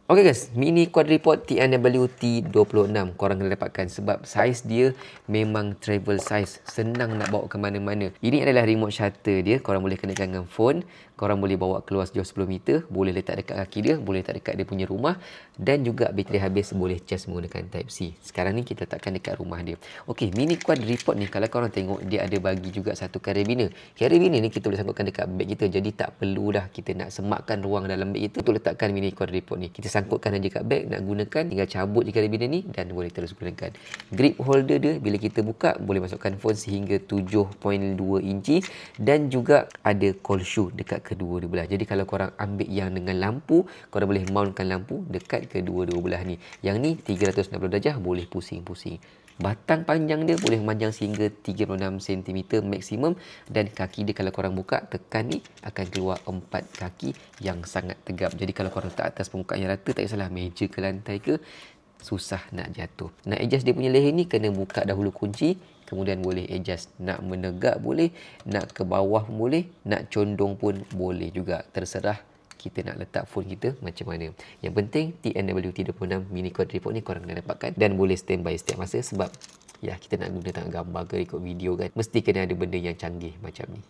Okay guys, mini quadripod TNWT 26 korang kena dapatkan sebab saiz dia memang travel size, senang nak bawa ke mana-mana. Ini adalah remote shutter dia, korang boleh kenakan dengan phone, korang boleh bawa keluar sejauh 10 meter, boleh letak dekat kaki dia, boleh letak dekat dia punya rumah dan juga bateri habis boleh charge menggunakan type C. Sekarang ni kita letakkan dekat rumah dia. Okey, mini quadripod ni kalau korang tengok dia ada bagi juga satu carabiner. Carabiner ni kita boleh sangkutkan dekat beg kita, jadi tak perlulah kita nak semakkan ruang dalam beg kita untuk letakkan mini quadripod ni. Kita sangkutkan aja kat beg, nak gunakan tinggal cabut je carabiner ni dan boleh terus gunakan. Grip holder dia bila kita buka boleh masukkan phone sehingga 7.2 inci dan juga ada cold shoe dekat kedua-dua belah. Jadi kalau korang ambil yang dengan lampu, korang boleh mountkan lampu dekat kedua-dua belah ni. Yang ni 360 darjah boleh pusing-pusing. Batang panjang dia boleh memanjang sehingga 36 cm maksimum dan kaki dia kalau korang buka tekan ni akan keluar 4 kaki yang sangat tegap. Jadi kalau korang letak atas permukaan yang rata, tak kisahlah meja ke lantai ke, susah nak jatuh. Nak adjust dia punya leher ni kena buka dahulu kunci, kemudian boleh adjust. Nak menegak boleh, nak ke bawah pun boleh, nak condong pun boleh juga. Terserah kita nak letak phone kita macam mana. Yang penting TNWT 26 mini quadripod ni korang kena dapatkan dan boleh standby setiap masa sebab ya kita nak guna tengok gambar ke ikut video kan, mesti kena ada benda yang canggih macam ni.